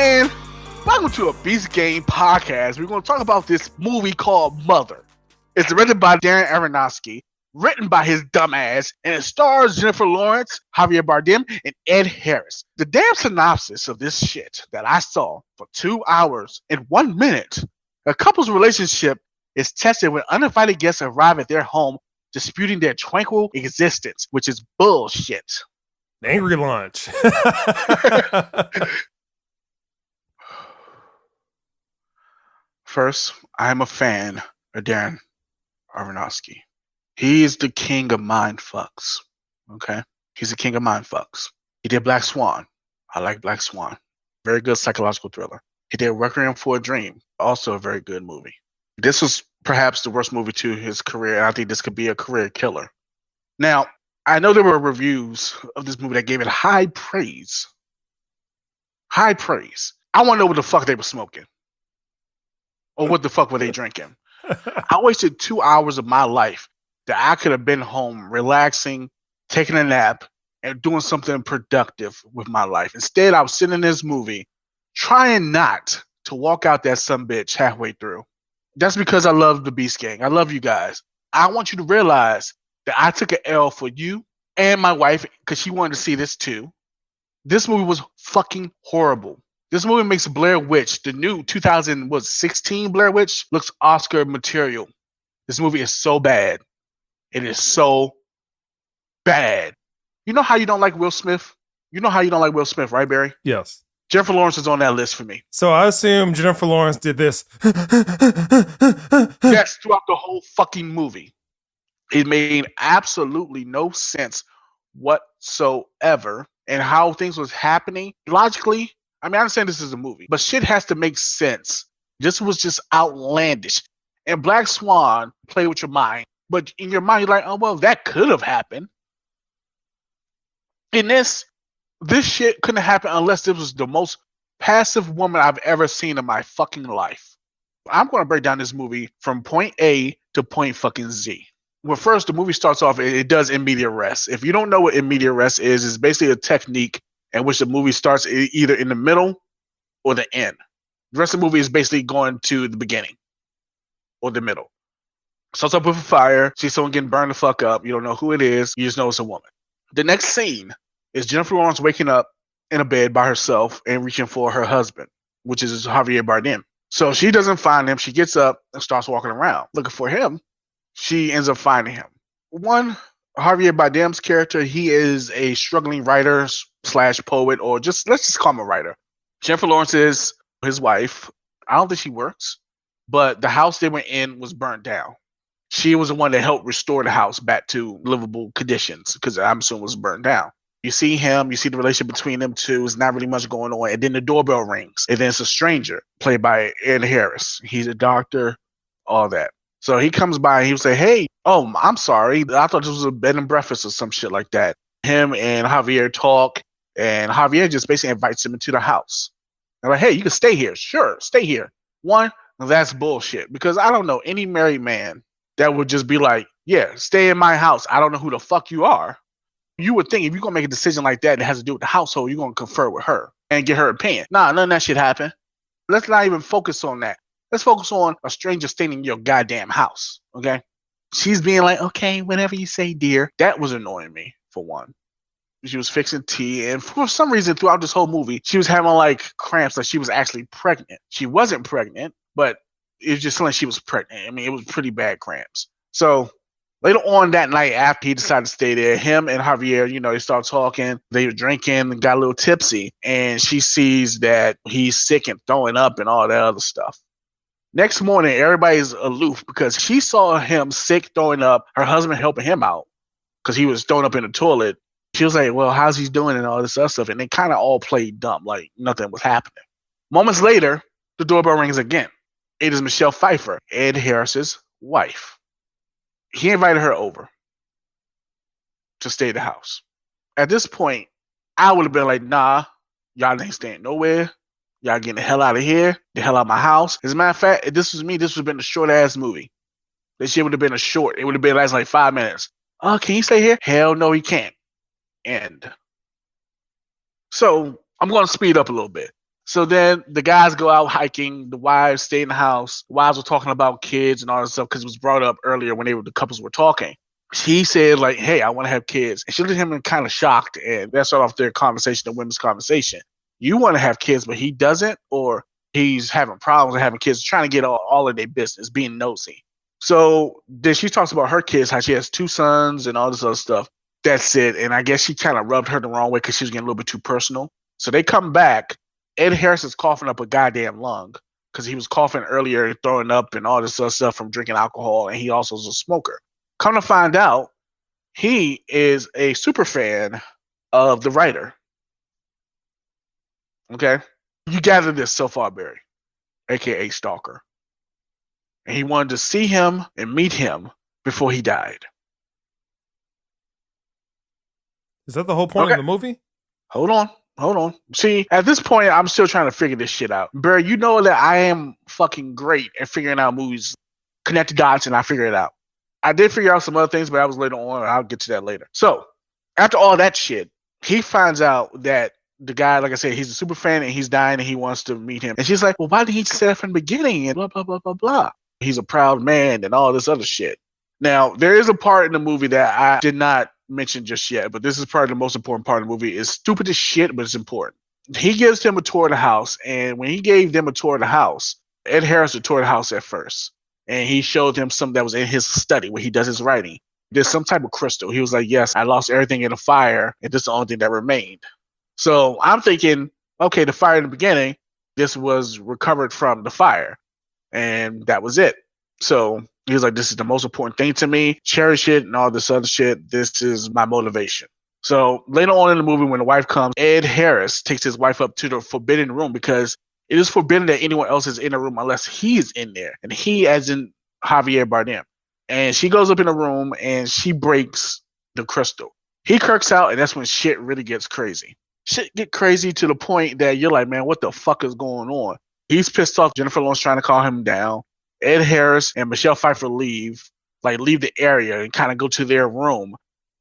man, welcome to a Beast Game podcast. We're going to talk about this movie called Mother. It's directed by Darren Aronofsky, written by his dumb ass, and it stars Jennifer Lawrence, Javier Bardem, and Ed Harris. The damn synopsis of this shit that I saw for 2 hours and 1 minute. A couple's relationship is tested when uninvited guests arrive at their home, disputing their tranquil existence, which is bullshit. Angry lunch. First, I'm a fan of Darren Aronofsky. He is the king of mind fucks. Okay? He's the king of mind fucks. He did Black Swan. I like Black Swan. Very good psychological thriller. He did Requiem for a Dream. Also a very good movie. This was perhaps the worst movie to his career, and I think this could be a career killer. Now, I know there were reviews of this movie that gave it high praise. High praise. I want to know what the fuck they were smoking. Or what the fuck were they drinking. I wasted 2 hours of my life that I could have been home relaxing, taking a nap, and doing something productive with my life. Instead, I was sitting in this movie trying not to walk out that sumbitch halfway through. That's because I love the Beast Gang. I love you guys. I want you to realize that I took an L for you and my wife because she wanted to see this too. This movie was fucking horrible. This movie makes Blair Witch, the new 2016 Blair Witch, looks Oscar material. This movie is so bad. It is so bad. You know how you don't like Will Smith? You know how you don't like Will Smith, right, Barry? Yes. Jennifer Lawrence is on that list for me. So I assume Jennifer Lawrence did this. Yes, throughout the whole fucking movie. It made absolutely no sense whatsoever and how things was happening. Logically, I mean, I understand this is a movie, but shit has to make sense. This was just outlandish. And Black Swan, play with your mind. But in your mind, you're like, oh, well, that could have happened. In this shit couldn't happen unless this was the most passive woman I've ever seen in my fucking life. I'm going to break down this movie from point A to point fucking Z. Well, first, the movie starts off, it does in media res. If you don't know what in media res is, it's basically a technique in which the movie starts either in the middle or the end. The rest of the movie is basically going to the beginning or the middle. Starts up with a fire, see someone getting burned the fuck up. You don't know who it is. You just know it's a woman. The next scene is Jennifer Lawrence waking up in a bed by herself and reaching for her husband, which is Javier Bardem. So she doesn't find him. She gets up and starts walking around looking for him. She ends up finding him. One, Javier Bardem's character, he is a struggling writer / poet, or let's just call him a writer. Jennifer Lawrence is his wife. I don't think she works, but the house they were in was burnt down. She was the one that helped restore the house back to livable conditions because I'm assuming it was burnt down. You see him, you see the relationship between them two. There's not really much going on. And then the doorbell rings. And then it's a stranger played by Ed Harris. He's a doctor, all that. So he comes by and he would say, hey, oh, I'm sorry. I thought this was a bed and breakfast or some shit like that. Him and Javier talk, and Javier just basically invites him into the house. They're like, hey, you can stay here. Sure, stay here. One, that's bullshit. Because I don't know any married man that would just be like, yeah, stay in my house. I don't know who the fuck you are. You would think if you're going to make a decision like that has to do with the household, you're going to confer with her and get her opinion. Nah, none of that shit happen. Let's not even focus on that. Let's focus on a stranger staying in your goddamn house, okay? She's being like, okay, whatever you say, dear. That was annoying me, for one. She was fixing tea, and for some reason, throughout this whole movie, she was having, like, cramps, like she was actually pregnant. She wasn't pregnant, but it was just like she was pregnant. I mean, it was pretty bad cramps. So later on that night, after he decided to stay there, him and Javier, they start talking. They were drinking and got a little tipsy, and she sees that he's sick and throwing up and all that other stuff. Next morning, everybody's aloof because she saw him sick, throwing up, her husband helping him out because he was thrown up in the toilet. She was like, well, how's he doing and all this other stuff? And they kind of all played dumb, like nothing was happening. Moments later, the doorbell rings again. It is Michelle Pfeiffer, Ed Harris's wife. He invited her over to stay at the house. At this point, I would have been like, nah, y'all ain't staying nowhere. Y'all getting the hell out of here, the hell out of my house. As a matter of fact, if this was me, this would have been a short-ass movie. This shit would have been a short. It would have been last like 5 minutes. Oh, can you stay here? Hell no, he can't. End. So I'm going to speed up a little bit. So then the guys go out hiking. The wives stay in the house. The wives were talking about kids and all this stuff because it was brought up earlier when the couples were talking. He said like, "Hey, I want to have kids," and she looked at him and kind of shocked. And that started off their conversation, the women's conversation. You want to have kids, but he doesn't, or he's having problems with having kids, trying to get all of their business, being nosy. So then she talks about her kids, how she has 2 sons and all this other stuff. That's it. And I guess she kind of rubbed her the wrong way because she was getting a little bit too personal. So they come back. Ed Harris is coughing up a goddamn lung because he was coughing earlier, throwing up and all this other stuff from drinking alcohol. And he also is a smoker. Come to find out, he is a super fan of the writer. Okay? You gather this so far, Barry, a.k.a. Stalker. And he wanted to see him and meet him before he died. Is that the whole point of the movie? Hold on. See, at this point, I'm still trying to figure this shit out. Barry, you know that I am fucking great at figuring out movies, connect the dots, and I figure it out. I did figure out some other things, but that was later on, and I'll get to that later. So, after all that shit, he finds out that the guy, like I said, he's a super fan, and he's dying, and he wants to meet him. And she's like, well, why didn't he say that from the beginning? And blah, blah, blah, blah, blah. He's a proud man, and all this other shit. Now, there is a part in the movie that I did not mention just yet, but this is probably the most important part of the movie. It's stupid as shit, but it's important. He gives them a tour of the house, and when he gave them a tour of the house, Ed Harris would tour the house at first, and he showed them something that was in his study where he does his writing. There's some type of crystal. He was like, yes, I lost everything in a fire, and this is the only thing that remained. So I'm thinking, okay, the fire in the beginning, this was recovered from the fire, and that was it. So he was like, this is the most important thing to me. Cherish it and all this other shit. This is my motivation. So later on in the movie, when the wife comes, Ed Harris takes his wife up to the forbidden room because it is forbidden that anyone else is in the room unless he is in there. And he, as in Javier Bardem. And she goes up in the room and she breaks the crystal. He kirks out, and that's when shit really gets crazy. Shit get crazy to the point that you're like, man, what the fuck is going on? He's pissed off. Jennifer Lawrence trying to calm him down. Ed Harris and Michelle Pfeiffer leave the area and kind of go to their room.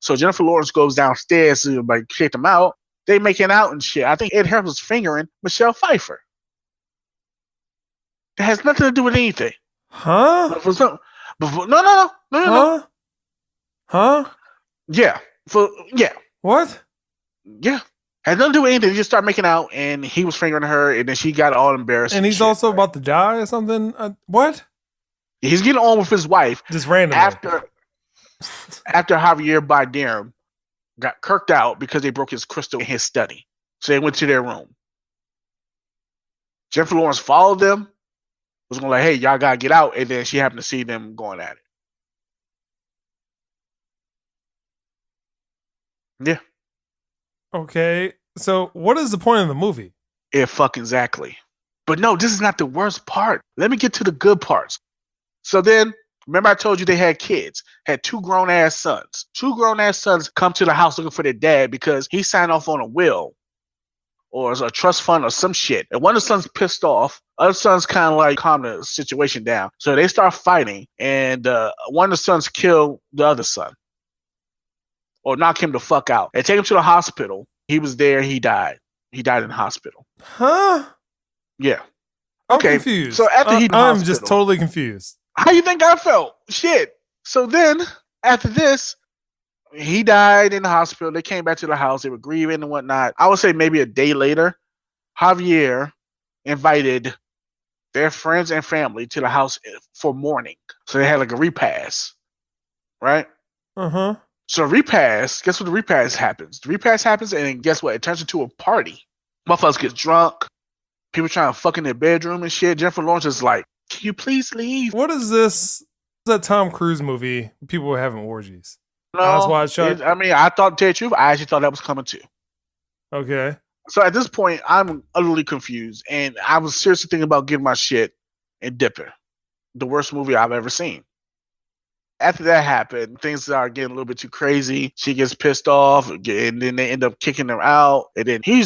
So Jennifer Lawrence goes downstairs to kick them out. They making out and shit. I think Ed Harris was fingering Michelle Pfeiffer. It has nothing to do with anything. Huh? No. Huh? Yeah. What? Yeah. Had nothing to do with anything. They just started making out, and he was fingering her, and then she got all embarrassed. And he's also about to die or something? What? He's getting on with his wife. Just randomly. After Javier Bardem got kirked out because they broke his crystal in his study. So they went to their room. Jennifer Lawrence followed them. Was going like, hey, y'all got to get out. And then she happened to see them going at it. Yeah. Okay, so what is the point of the movie? Yeah, fucking exactly. But no, this is not the worst part. Let me get to the good parts. So then, remember I told you they had kids, had 2 grown-ass sons. 2 grown-ass sons come to the house looking for their dad because he signed off on a will or a trust fund or some shit. And one of the sons pissed off. Other sons kind of like calm the situation down. So they start fighting, and one of the sons killed the other son. Or knock him the fuck out. They take him to the hospital. He was there. He died. He died in the hospital. Huh? Yeah. I'm confused. So after I'm just totally confused. How you think I felt? Shit. So then, after this, he died in the hospital. They came back to the house. They were grieving and whatnot. I would say maybe a day later, Javier invited their friends and family to the house for mourning. So they had like a repast. Right? Uh-huh. So repast, guess what the repast happens? The repast happens, and then guess what? It turns into a party. Motherfuckers get drunk. People trying to fuck in their bedroom and shit. Jennifer Lawrence is like, can you please leave? What is this? That Tom Cruise movie? People were having orgies. No, I thought, to tell you the truth, I actually thought that was coming too. Okay. So at this point, I'm utterly confused, and I was seriously thinking about getting my shit and dipping. The worst movie I've ever seen. After that happened, things are getting a little bit too crazy. She gets pissed off, and then they end up kicking her out. And then he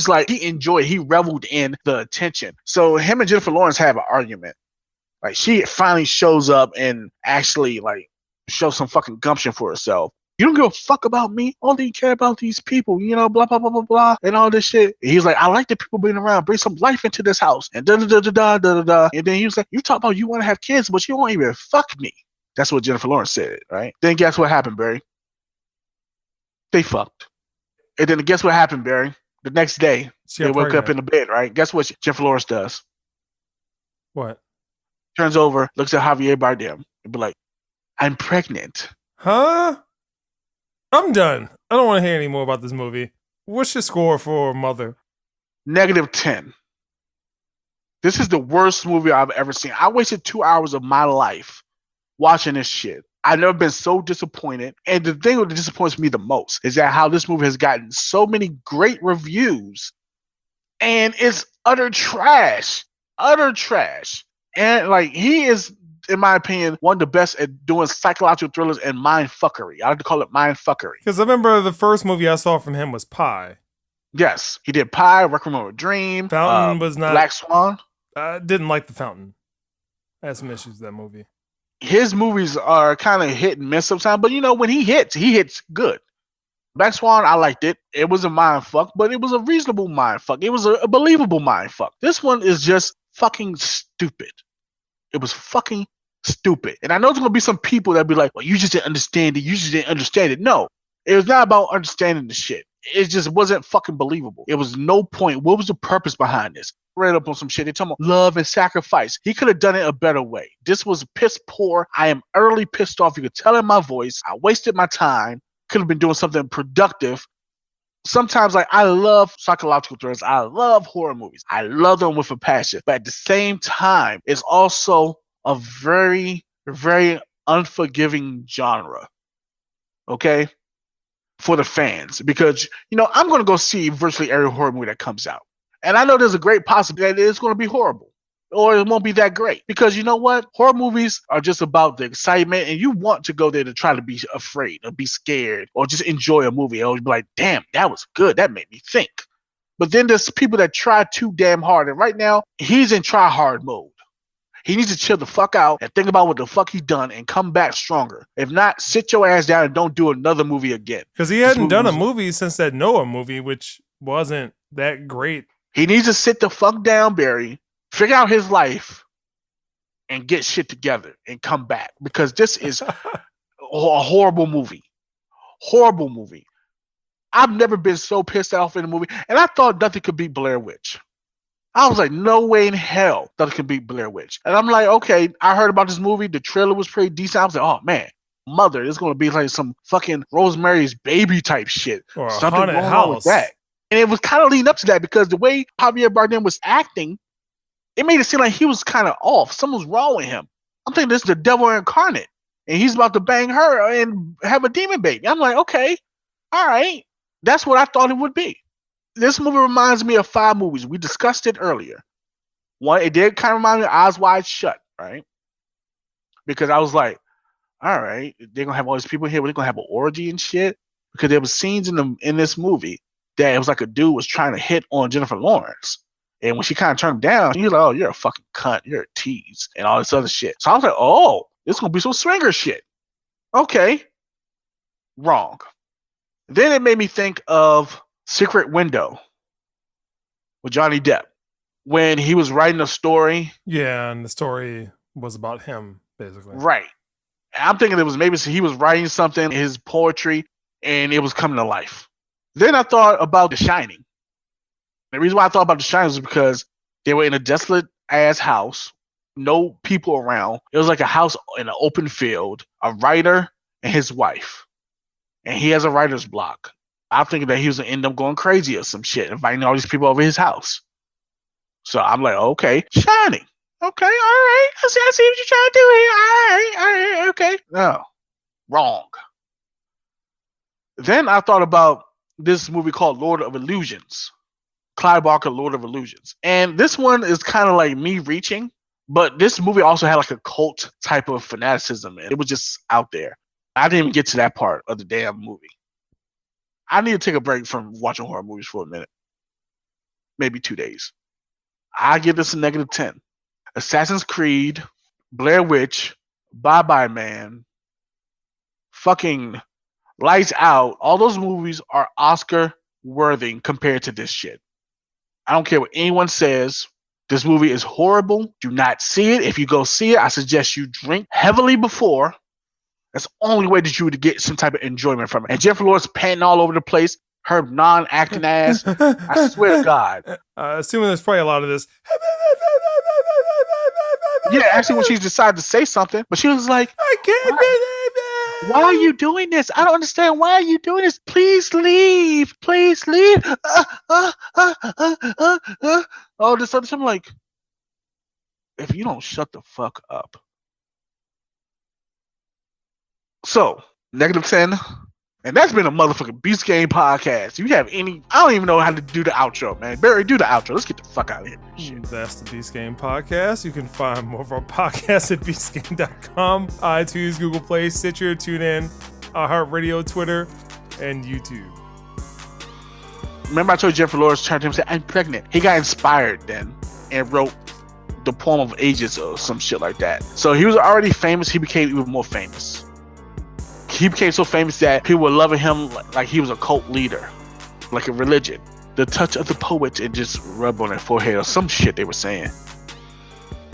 reveled in the attention. So him and Jennifer Lawrence have an argument. Like, she finally shows up and actually, like, shows some fucking gumption for herself. You don't give a fuck about me. Only you care about these people, you know, blah, blah, blah, blah, blah, and all this shit. And he's like, I like the people being around. Bring some life into this house. And da da da da da da da. And then he was like, you talk about you want to have kids, but you won't even fuck me. That's what Jennifer Lawrence said, right? Then guess what happened, Barry? They fucked. And then guess what happened, Barry? The next day, they woke up in the bed, right? Guess what Jennifer Lawrence does? What? Turns over, looks at Javier Bardem, and be like, I'm pregnant. Huh? I'm done. I don't want to hear any more about this movie. What's your score for Mother? -10. This is the worst movie I've ever seen. I wasted 2 hours of my life watching this shit. I've never been so disappointed. And the thing that disappoints me the most is that how this movie has gotten so many great reviews and it's utter trash. Utter trash. And like he is, in my opinion, one of the best at doing psychological thrillers and mind fuckery. I like to call it mind fuckery. Because I remember the first movie I saw from him was Pi. Yes, he did Pi, Requiem for a Dream. Fountain was not Black Swan. I didn't like The Fountain. I had some issues with that movie. His movies are kind of hit and miss sometimes, but you know when he hits good. Black Swan, I liked it. It was a mind fuck, but it was a reasonable mind fuck. It was a believable mind fuck. This one is just fucking stupid. It was fucking stupid. And I know there's going to be some people that be like, well, you just didn't understand it. You just didn't understand it. No, it was not about understanding the shit. It just wasn't fucking believable. It was no point. What was the purpose behind this? Read up on some shit. They talking about love and sacrifice. He could have done it a better way. This was piss poor. I am utterly pissed off. You could tell in my voice. I wasted my time. Could have been doing something productive. Sometimes, like, I love psychological thrillers. I love horror movies. I love them with a passion. But at the same time, it's also a very, very unforgiving genre. Okay? For the fans. Because, you know, I'm going to go see virtually every horror movie that comes out. And I know there's a great possibility that it's going to be horrible. Or it won't be that great. Because you know what? Horror movies are just about the excitement, and you want to go there to try to be afraid or be scared or just enjoy a movie. Or be like, damn, that was good. That made me think. But then there's people that try too damn hard. And right now, he's in try hard mode. He needs to chill the fuck out and think about what the fuck he done and come back stronger. If not, sit your ass down and don't do another movie again. Because he hadn't done a movie since that Noah movie, which wasn't that great. He needs to sit the fuck down, Barry, figure out his life, and get shit together and come back. Because this is a horrible movie. Horrible movie. I've never been so pissed off in a movie. And I thought nothing could beat Blair Witch. I was like, no way in hell nothing could beat Blair Witch. And I'm like, okay, I heard about this movie. The trailer was pretty decent. I was like, oh, man. Mother, it's going to be like some fucking Rosemary's Baby type shit. Or a something haunted going house. on with that. And it was kind of leading up to that because the way Javier Bardem was acting, it made it seem like he was kind of off. Something was wrong with him. I'm thinking this is the devil incarnate. And he's about to bang her and have a demon baby. I'm like, okay, all right. That's what I thought it would be. This movie reminds me of 5 movies. We discussed it earlier. One, it did kind of remind me of Eyes Wide Shut, right? Because I was like, all right, they're going to have all these people here. They're going to have an orgy and shit. Because there was scenes in this movie that it was like a dude was trying to hit on Jennifer Lawrence. And when she kind of turned him down, he was like, oh, you're a fucking cunt. You're a tease. And all this other shit. So I was like, oh, this is going to be some swinger shit. Okay. Wrong. Then it made me think of Secret Window with Johnny Depp. When he was writing a story. Yeah, and the story was about him, basically. Right. I'm thinking it was maybe he was writing something, his poetry, and it was coming to life. Then I thought about The Shining. The reason why I thought about The Shining was because they were in a desolate ass house, no people around. It was like a house in an open field, a writer and his wife. And he has a writer's block. I'm thinking that he was going to end up going crazy or some shit, inviting all these people over his house. So I'm like, okay, Shining. Okay, all right. I see what you're trying to do here. All right, okay. No, wrong. Then I thought about this movie called Lord of Illusions. Clive Barker, Lord of Illusions. And this one is kind of like me reaching, but this movie also had like a cult type of fanaticism. It was just out there. I didn't even get to that part of the damn movie. I need to take a break from watching horror movies for a minute. Maybe 2 days. I give this a -10. Assassin's Creed, Blair Witch, Bye Bye Man, fucking Lights Out, all those movies are Oscar worthy compared to this shit. I don't care what anyone says. This movie is horrible. Do not see it. If you go see it, I suggest you drink heavily before. That's the only way that you would get some type of enjoyment from it. And Jennifer Lawrence panting all over the place, her non-acting ass. I swear to God. Assuming there's probably a lot of this. Yeah, actually, when she decided to say something, but she was like, I can't believe it. Why are you doing this? I don't understand. Why are you doing this? Please leave. Please leave. Oh, this other time, like, if you don't shut the fuck up. So, -10. And that's been a motherfucking Beast Game podcast. If you have any, I don't even know how to do the outro, man. Barry, do the outro. Let's get the fuck out of here. That's the Beast Game podcast. You can find more of our podcasts at beastgame.com, iTunes, Google Play, Stitcher, TuneIn, iHeartRadio, Twitter, and YouTube. Remember I told you Jennifer Lawrence turned to him and said, I'm pregnant. He got inspired then and wrote The Poem of Ages or some shit like that. So he was already famous. He became even more famous. He became so famous that people were loving him like he was a cult leader, like a religion. The touch of the poet and just rub on their forehead or some shit they were saying.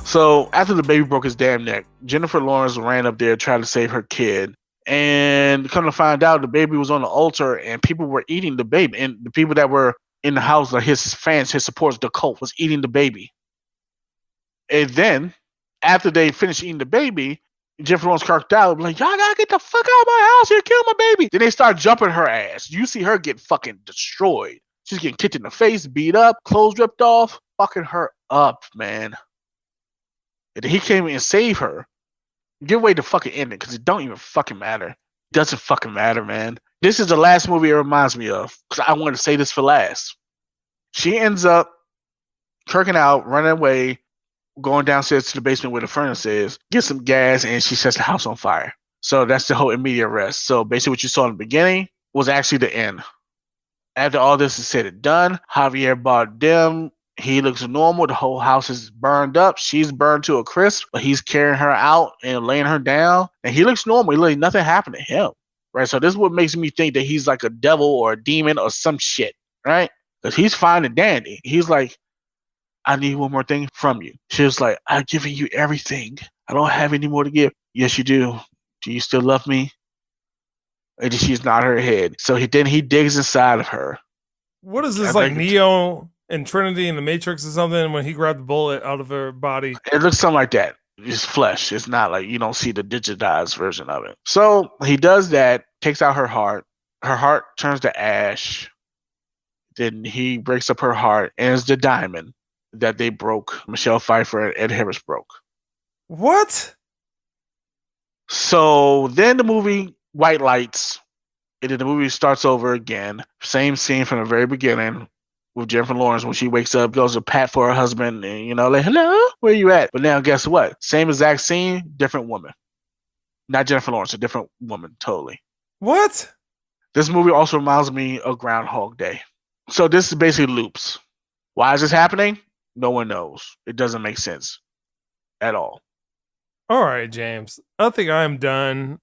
So after the baby broke his damn neck, Jennifer Lawrence ran up there trying to save her kid. And come to find out, the baby was on the altar and people were eating the baby. And the people that were in the house, like his fans, his supporters, the cult, was eating the baby. And then, after they finished eating the baby, Jennifer Lawrence carked out, like, y'all gotta get the fuck out of my house, you're killing my baby. Then they start jumping her ass. You see her get fucking destroyed. She's getting kicked in the face, beat up, clothes ripped off, fucking her up, man. And then he came in and saved her. Give away the fucking ending, because it don't even fucking matter. It doesn't fucking matter, man. This is the last movie it reminds me of, because I wanted to say this for last. She ends up kirking out, running away, going downstairs to the basement where the furnace is, get some gas, and she sets the house on fire. So that's the whole immediate arrest. So basically what you saw in the beginning was actually the end. After all this is said and done, Javier Bardem, he looks normal. The whole house is burned up. She's burned to a crisp, but he's carrying her out and laying her down. And he looks normal. Literally nothing happened to him. Right? So this is what makes me think that he's like a devil or a demon or some shit. Right? Because he's fine and dandy. He's like, I need one more thing from you. She was like, I've given you everything. I don't have any more to give. Yes, you do. Do you still love me? And she's nodding her head. So he digs inside of her. What is this, like Neo and Trinity in the Matrix or something when he grabbed the bullet out of her body? It looks something like that. It's flesh. It's not like you don't see the digitized version of it. So he does that, takes out her heart. Her heart turns to ash. Then he breaks up her heart, and it's the diamond that they broke. Michelle Pfeiffer and Ed Harris broke. What? So then the movie white lights, and then the movie starts over again. Same scene from the very beginning with Jennifer Lawrence when she wakes up, goes to pat for her husband, and like, hello, where you at? But now guess what? Same exact scene, different woman. Not Jennifer Lawrence, a different woman, totally. What? This movie also reminds me of Groundhog Day. So this is basically loops. Why is this happening? No one knows. It doesn't make sense at all. All right, James. I think I'm done.